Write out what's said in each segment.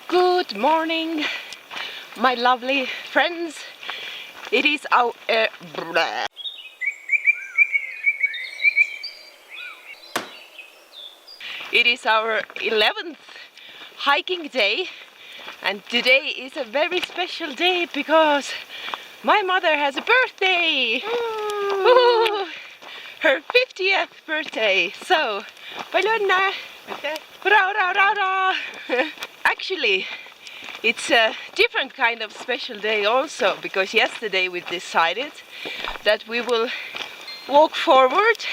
Good morning, my lovely friends. It is our It is our 11th hiking day, and today is a very special day because my mother has a birthday. Ooh. Her 50th birthday. So, palju õnne! Hurrah, hurrah, hurrah, hurrah. Actually, it's a different kind of special day also, because yesterday we decided that we will walk forward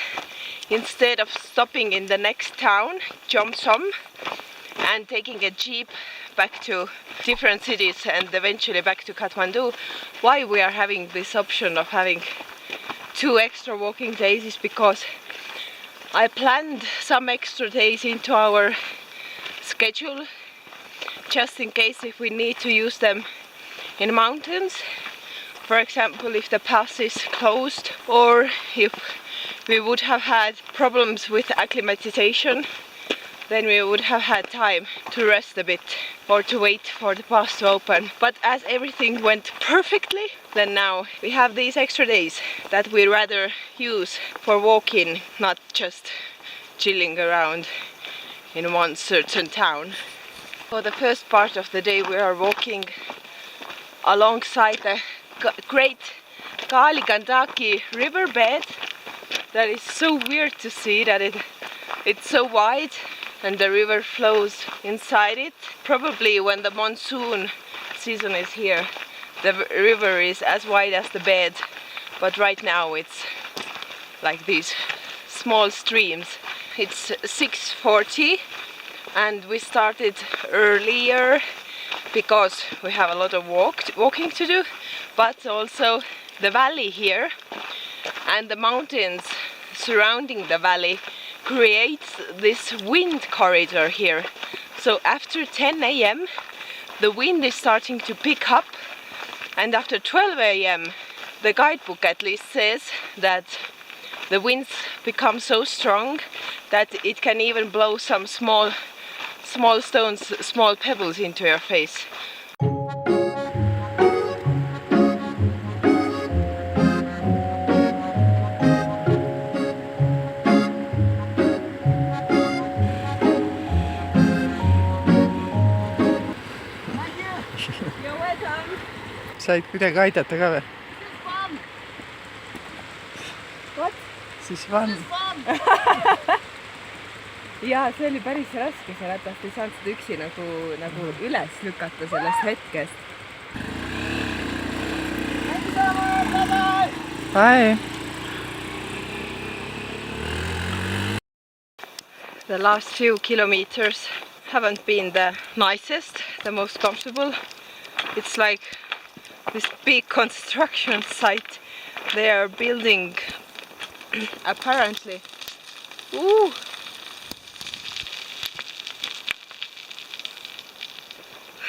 instead of stopping in the next town, Jomsom, and taking a jeep back to different cities and eventually back to Kathmandu. Why we are having this option of having 2 extra walking days is because I planned some extra days into our schedule just in case if we need to use them in mountains. For example, if the pass is closed or if we would have had problems with acclimatization, then we would have had time to rest a bit or to wait for the pass to open. But as everything went perfectly, then now we have these extra days that we rather use for walking, not just chilling around in one certain town. For the first part of the day we are walking alongside the great Kali Gandaki River bed. That is so weird to see that it's so wide and the river flows inside it. Probably when the monsoon season is here, the river is as wide as the bed, but right now it's like these small streams. It's 6:40 and we started earlier because we have a lot of walking to do, but also the valley here and the mountains surrounding the valley creates this wind corridor here. So after 10 a.m. the wind is starting to pick up, and after 12 a.m. the guidebook at least says that the winds become so strong that it can even blow some small stones, small pebbles into your face. Said kuidagi aidata ka või? What? Siis fun. Jaa, see oli päris raske, sellepärast ei saanud seda üksi nagu üles lükata sellest hetkest. Bye! The last few kilometers haven't been the nicest, the most comfortable. It's like this big construction site they are building apparently. Ooh.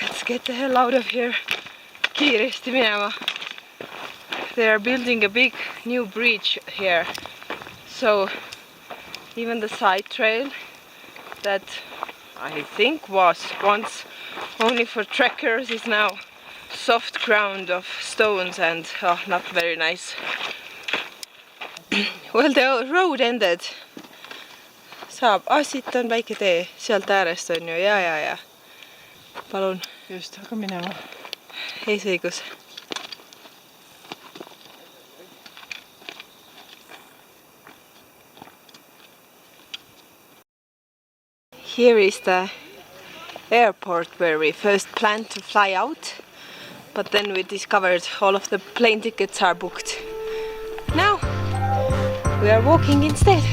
Let's get the hell out of here. Kiiresti minema. They are building a big new bridge here. So even the side trail that I think was once only for trekkers is now soft ground of stones and not very nice. Well, the road ended. Saab, siit on väike tee, sealt äärest on ju, ja. Palun. Just, hakka minema. Eesõigus. Here is the airport where we first planned to fly out, but then we discovered all of the plane tickets are booked. Now we are walking instead.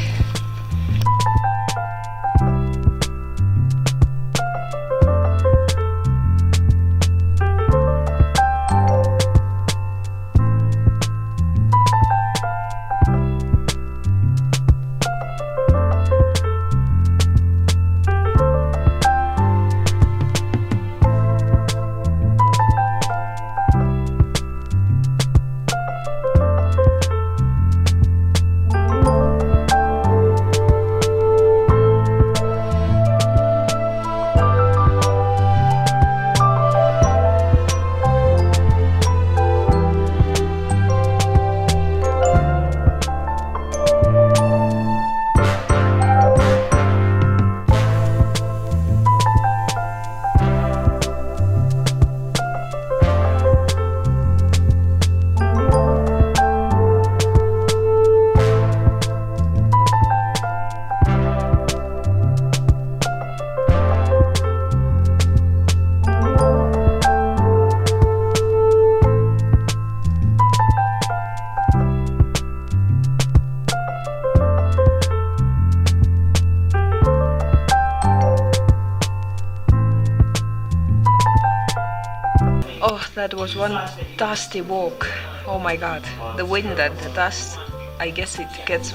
Oh, that was one dusty walk. Oh my god, the wind and the dust. I guess it gets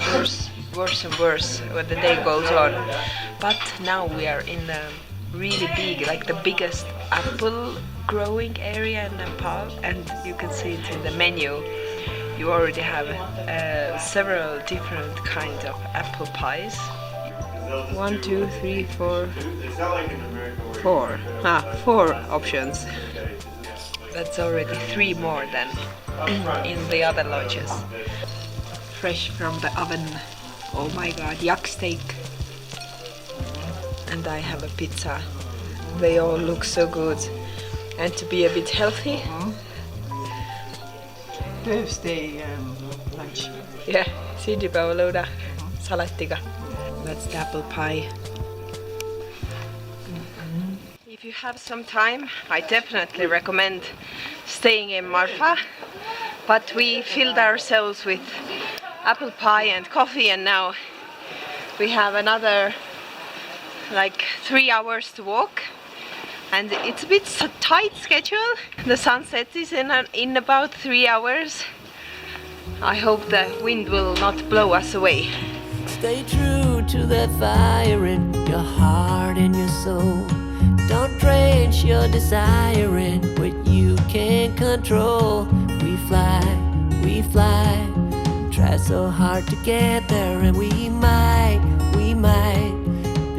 worse and worse when the day goes on. But now we are in a really big, like the biggest apple growing area in Nepal, and you can see it in the menu. You already have several different kinds of apple pies. 1, 2, 3, 4. 4. 4 options. That's already 3 more than in the other lodges. Fresh from the oven. Oh my god, yak steak. And I have a pizza. They all look so good. And to be a bit healthy. Thursday lunch. Yeah, siidipäevalõuna salatiga. That's the apple pie. If you have some time, I definitely recommend staying in Marpha. But we filled ourselves with apple pie and coffee, and now we have another like 3 hours to walk. And it's a bit tight schedule. The sunset is in about 3 hours. I hope the wind will not blow us away. Stay true to that fire in your heart and your soul. Don't drench your desire in what you can't control. We fly, try so hard to get there, and we might be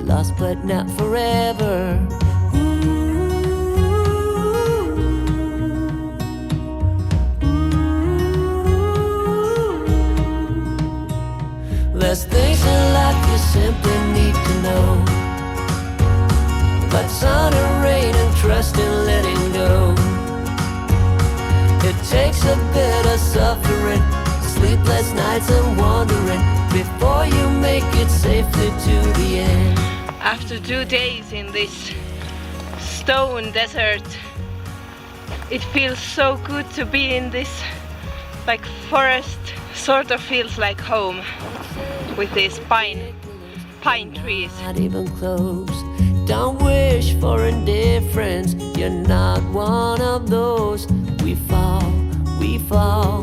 lost but not forever. There's things in life you simply need to know, but sun and rain and trust in letting go. It takes a bit of suffering, sleepless nights and wandering, before you make it safely to the end. After 2 days in this stone desert, it feels so good to be in this like forest. Sort of feels like home with these pine trees. Not even close. Don't wish for indifference. You're not one of those. We fall,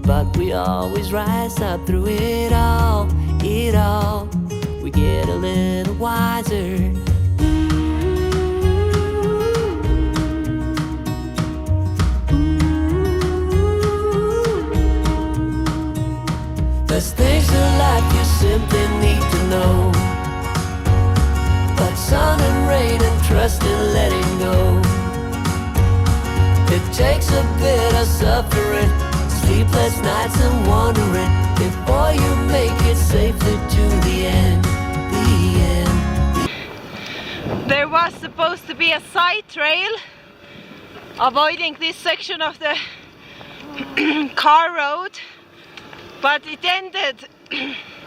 but we always rise up through it all. We get a little wiser. There's things in life you simply need to know, but sun and rain and trust in letting go. It takes a bit of suffering, sleepless nights and wandering, before you make it safely to the end. There was supposed to be a side trail avoiding this section of the car road, but it ended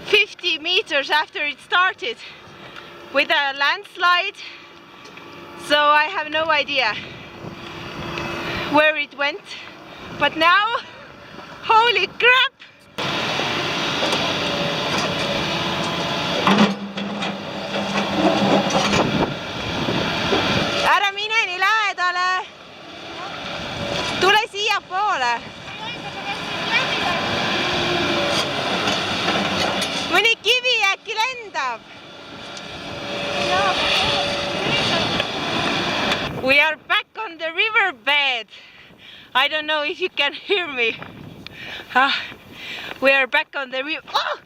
50 meters after it started with a landslide, so I have no idea where it went. But now, holy crap! Ära mine nii lähedale! Tule siiapoole! Mõni kivi äkki lendab. We are back on the riverbed. I don't know if you can hear me. We are back on the river. Oh!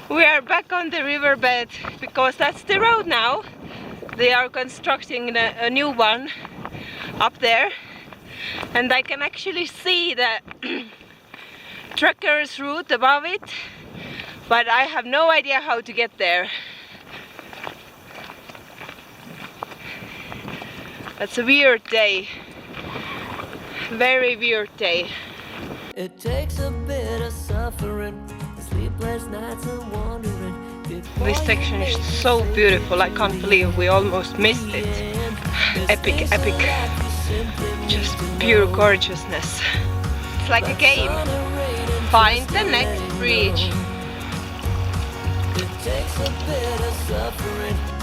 We are back on the riverbed because that's the road now. They are constructing a new one up there, and I can actually see the trekker's route above it, but I have no idea how to get there. That's a weird day. Very weird day. It takes a bit of suffering, sleepless nights and wandering. This section is so beautiful. I can't believe we almost missed it. Epic, epic. Just pure gorgeousness. It's like a game. Find the next bridge. It takes a bit of suffering.